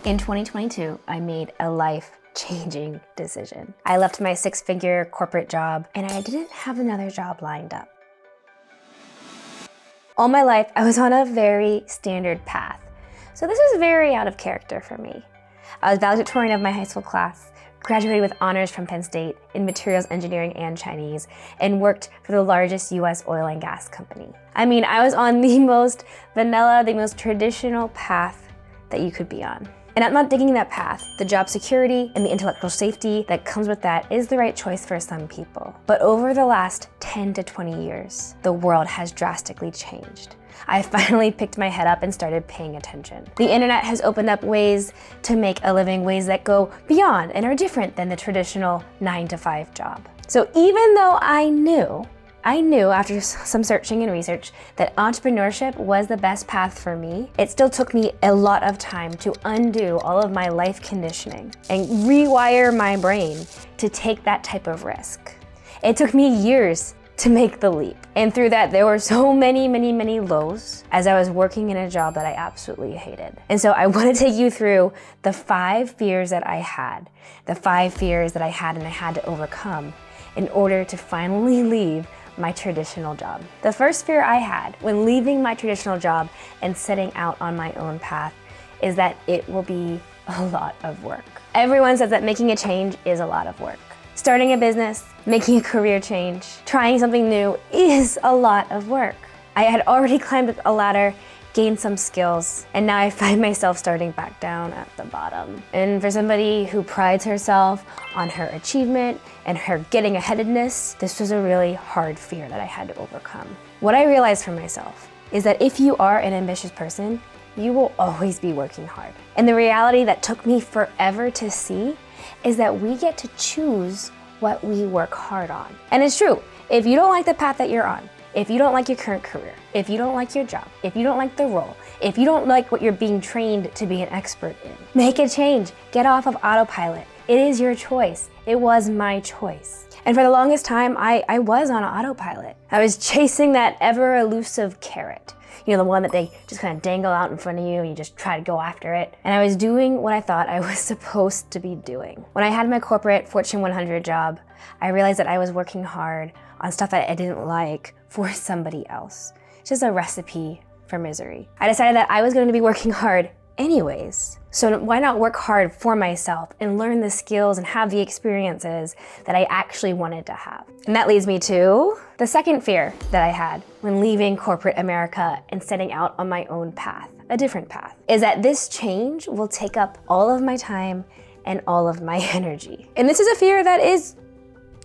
In 2022, I made a life-changing decision. I left my six-figure corporate job and I didn't have another job lined up. All my life, I was on a very standard path. So this was very out of character for me. I was valedictorian of my high school class, graduated with honors from Penn State in materials engineering and Chinese, and worked for the largest US oil and gas company. I mean, I was on the most vanilla, the most traditional path that you could be on. And I'm not digging that path. The job security and the intellectual safety that comes with that is the right choice for some people. But over the last 10 to 20 years, the world has drastically changed. I finally picked my head up and started paying attention. The internet has opened up ways to make a living, ways that go beyond and are different than the traditional 9-to-5 job. So even though I knew after some searching and research that entrepreneurship was the best path for me, it still took me a lot of time to undo all of my life conditioning and rewire my brain to take that type of risk. It took me years to make the leap. And through that, there were so many lows as I was working in a job that I absolutely hated. And so I want to take you through the 5 fears that I had, and I had to overcome in order to finally leave my traditional job. The first fear I had when leaving my traditional job and setting out on my own path is that it will be a lot of work. Everyone says that making a change is a lot of work. Starting a business, making a career change, trying something new is a lot of work. I had already climbed a ladder, gained some skills, and now I find myself starting back down at the bottom. And for somebody who prides herself on her achievement and her getting aheadedness, this was a really hard fear that I had to overcome. What I realized for myself is that if you are an ambitious person, you will always be working hard. And the reality that took me forever to see is that we get to choose what we work hard on. And it's true, if you don't like the path that you're on, if you don't like your current career, if you don't like your job, if you don't like the role, if you don't like what you're being trained to be an expert in, make a change. Get off of autopilot. It is your choice. It was my choice. And for the longest time, I was on autopilot. I was chasing that ever elusive carrot. You know, the one that they just kind of dangle out in front of you and you just try to go after it. And I was doing what I thought I was supposed to be doing. When I had my corporate Fortune 100 job, I realized that I was working hard on stuff that I didn't like for somebody else. It's just a recipe for misery. I decided that I was going to be working hard anyways. So why not work hard for myself and learn the skills and have the experiences that I actually wanted to have? And that leads me to the second fear that I had when leaving corporate America and setting out on my own path, a different path, is that this change will take up all of my time and all of my energy. And this is a fear that is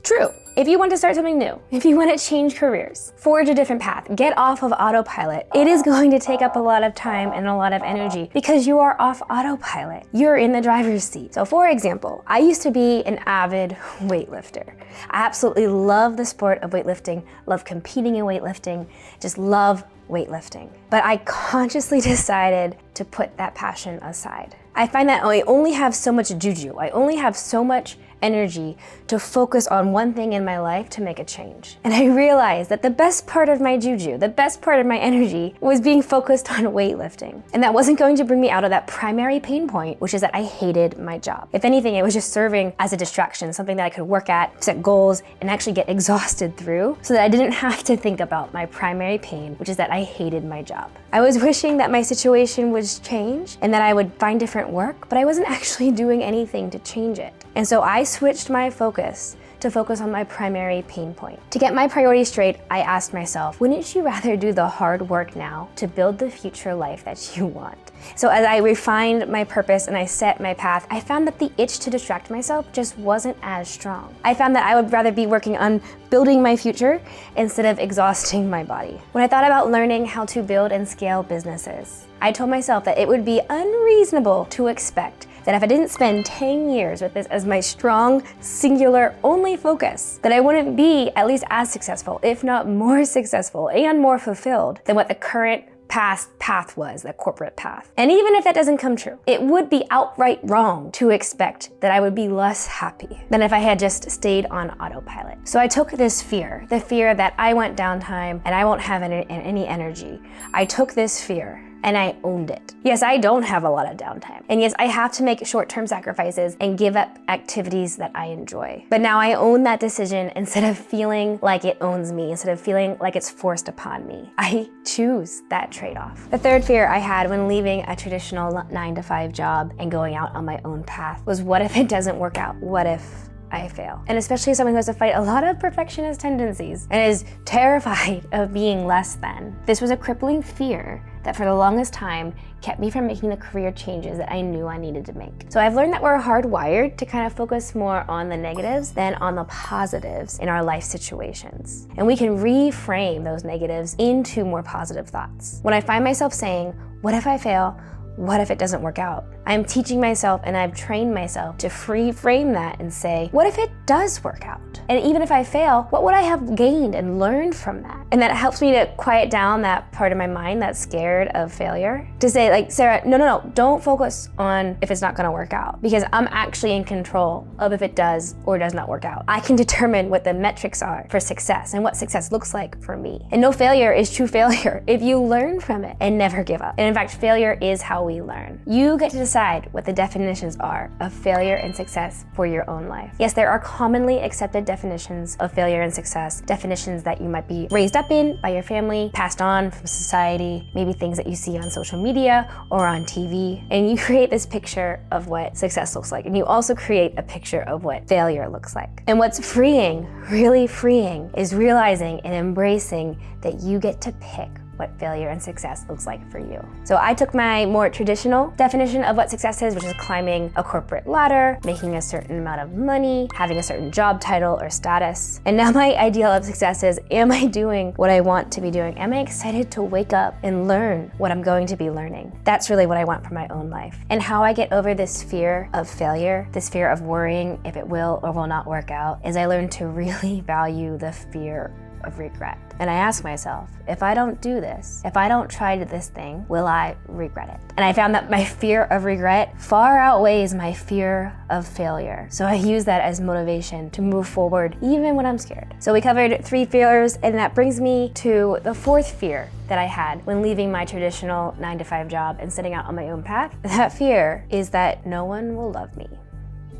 true. If you want to start something new, if you want to change careers, forge a different path, get off of autopilot, it is going to take up a lot of time and a lot of energy because you are off autopilot. You're in the driver's seat. So for example, I used to be an avid weightlifter. I absolutely love the sport of weightlifting, love competing in weightlifting, just love weightlifting. But I consciously decided to put that passion aside. I find that I only have so much juju. I only have so much energy to focus on one thing in my life to make a change. And I realized that the best part of my juju, the best part of my energy was being focused on weightlifting. And that wasn't going to bring me out of that primary pain point, which is that I hated my job. If anything, it was just serving as a distraction, something that I could work at, set goals, and actually get exhausted through so that I didn't have to think about my primary pain, which is that I hated my job. I was wishing that my situation would change and that I would find different work, but I wasn't actually doing anything to change it. And so I switched my focus to focus on my primary pain point. To get my priorities straight, I asked myself, wouldn't you rather do the hard work now to build the future life that you want? So as I refined my purpose and I set my path, I found that the itch to distract myself just wasn't as strong. I found that I would rather be working on building my future instead of exhausting my body. When I thought about learning how to build and scale businesses, I told myself that it would be unreasonable to expect that if I didn't spend 10 years with this as my strong, singular, only focus, that I wouldn't be at least as successful, if not more successful and more fulfilled than what the current past path was, the corporate path. And even if that doesn't come true, it would be outright wrong to expect that I would be less happy than if I had just stayed on autopilot. So I took this fear, the fear that I want downtime and I won't have any energy. I took this fear and I owned it. Yes, I don't have a lot of downtime. And yes, I have to make short-term sacrifices and give up activities that I enjoy. But now I own that decision instead of feeling like it owns me, instead of feeling like it's forced upon me. I choose that trade-off. The third fear I had when leaving a traditional 9-to-5 job and going out on my own path was, what if it doesn't work out? What if I fail? And especially as someone who has to fight a lot of perfectionist tendencies and is terrified of being less than. This was a crippling fear that for the longest time kept me from making the career changes that I knew I needed to make. So I've learned that we're hardwired to kind of focus more on the negatives than on the positives in our life situations. And we can reframe those negatives into more positive thoughts. When I find myself saying, what if I fail? What if it doesn't work out? I'm teaching myself and I've trained myself to frame that and say, what if it does work out? And even if I fail, what would I have gained and learned from that? And that helps me to quiet down that part of my mind that's scared of failure. To say, like, Sarah, no, don't focus on if it's not gonna work out, because I'm actually in control of if it does or does not work out. I can determine what the metrics are for success and what success looks like for me. And no failure is true failure if you learn from it and never give up. And in fact, failure is how we learn. You get to decide what the definitions are of failure and success for your own life. Yes, there are commonly accepted definitions of failure and success, definitions that you might be raised up in by your family, passed on from society, maybe things that you see on social media or on TV, and you create this picture of what success looks like. And you also create a picture of what failure looks like. And what's freeing, really freeing, is realizing and embracing that you get to pick what failure and success looks like for you. So I took my more traditional definition of what success is, which is climbing a corporate ladder, making a certain amount of money, having a certain job title or status. And now my ideal of success is, am I doing what I want to be doing? Am I excited to wake up and learn what I'm going to be learning? That's really what I want for my own life. And how I get over this fear of failure, this fear of worrying if it will or will not work out, is I learn to really value the fear of regret. And I ask myself, if I don't do this, if I don't try this thing, will I regret it? And I found that my fear of regret far outweighs my fear of failure. So I use that as motivation to move forward even when I'm scared. So we covered 3 fears, and that brings me to the 4th fear that I had when leaving my traditional 9-to-5 job and setting out on my own path. That fear is that no one will love me.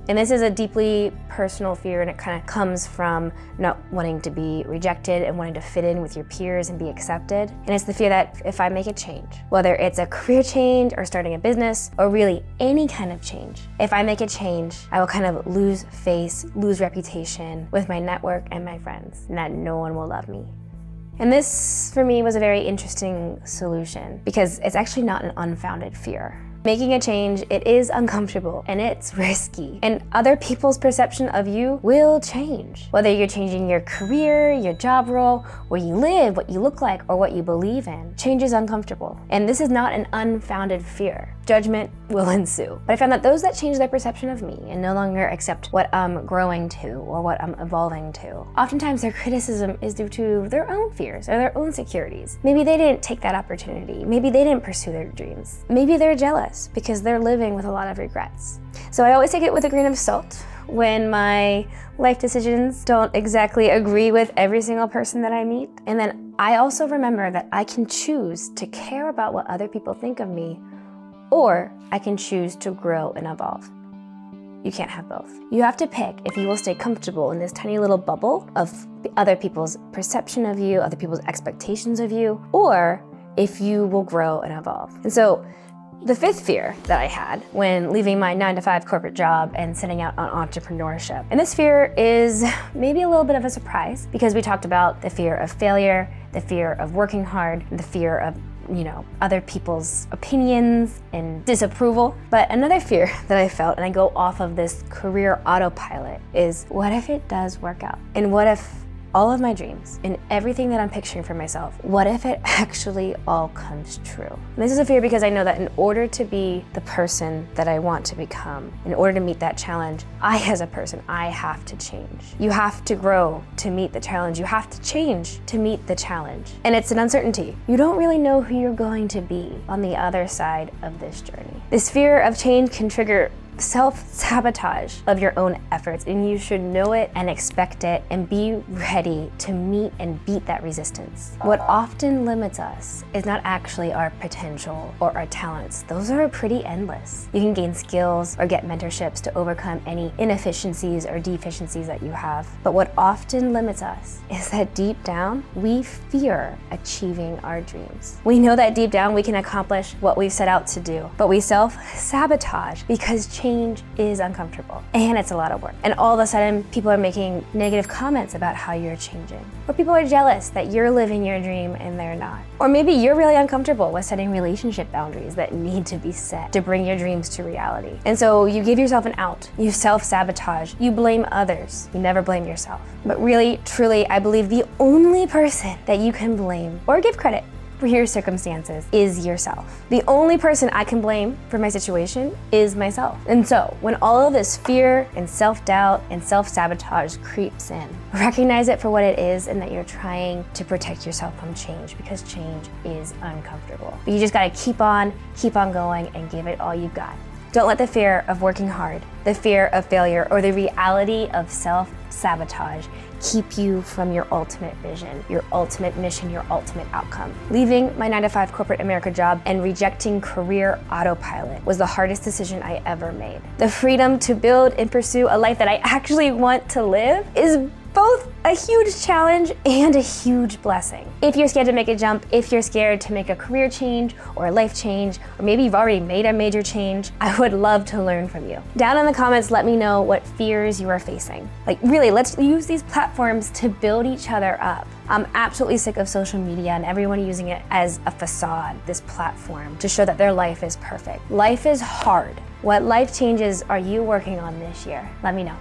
And this is a deeply personal fear, and it kind of comes from not wanting to be rejected and wanting to fit in with your peers and be accepted. And it's the fear that if I make a change, whether it's a career change or starting a business or really any kind of change, if I make a change, I will kind of lose face, lose reputation with my network and my friends, and that no one will love me. And this, for me, was a very interesting solution because it's actually not an unfounded fear. Making a change, it is uncomfortable and it's risky. And other people's perception of you will change. Whether you're changing your career, your job role, where you live, what you look like, or what you believe in, change is uncomfortable. And this is not an unfounded fear. Judgment will ensue. But I found that those that change their perception of me and no longer accept what I'm growing to or what I'm evolving to, oftentimes their criticism is due to their own fears or their own insecurities. Maybe they didn't take that opportunity. Maybe they didn't pursue their dreams. Maybe they're jealous because they're living with a lot of regrets. So I always take it with a grain of salt when my life decisions don't exactly agree with every single person that I meet. And then I also remember that I can choose to care about what other people think of me, or I can choose to grow and evolve. You can't have both. You have to pick if you will stay comfortable in this tiny little bubble of other people's perception of you, other people's expectations of you, or if you will grow and evolve. And so the 5th fear that I had when leaving my 9-to-5 corporate job and setting out on entrepreneurship. And this fear is maybe a little bit of a surprise because we talked about the fear of failure, the fear of working hard, the fear of other people's opinions and disapproval. But another fear that I felt, and I go off of this career autopilot, is what if it does work out? And what if all of my dreams and everything that I'm picturing for myself, what if it actually all comes true? And this is a fear because I know that in order to be the person that I want to become, in order to meet that challenge, I as a person, I have to change. You have to grow to meet the challenge. You have to change to meet the challenge. And it's an uncertainty. You don't really know who you're going to be on the other side of this journey. This fear of change can trigger self-sabotage of your own efforts, and you should know it and expect it and be ready to meet and beat that resistance. What often limits us is not actually our potential or our talents. Those are pretty endless. You can gain skills or get mentorships to overcome any inefficiencies or deficiencies that you have. But what often limits us is that deep down, we fear achieving our dreams. We know that deep down we can accomplish what we've set out to do, but we self-sabotage because change is uncomfortable and it's a lot of work. And all of a sudden, people are making negative comments about how you're changing. Or people are jealous that you're living your dream and they're not. Or maybe you're really uncomfortable with setting relationship boundaries that need to be set to bring your dreams to reality. And so you give yourself an out. You self-sabotage. You blame others. You never blame yourself. But really, truly, I believe the only person that you can blame or give credit for your circumstances is yourself. The only person I can blame for my situation is myself. And so when all of this fear and self-doubt and self-sabotage creeps in, recognize it for what it is and that you're trying to protect yourself from change, because change is uncomfortable. But you just gotta keep on going and give it all you've got. Don't let the fear of working hard, the fear of failure, or the reality of self-sabotage keep you from your ultimate vision, your ultimate mission, your ultimate outcome. Leaving my 9-to-5 corporate America job and rejecting career autopilot was the hardest decision I ever made. The freedom to build and pursue a life that I actually want to live is both a huge challenge and a huge blessing. If you're scared to make a jump, if you're scared to make a career change or a life change, or maybe you've already made a major change, I would love to learn from you. Down in the comments, let me know what fears you are facing. Like really, let's use these platforms to build each other up. I'm absolutely sick of social media and everyone using it as a facade, this platform, to show that their life is perfect. Life is hard. What life changes are you working on this year? Let me know.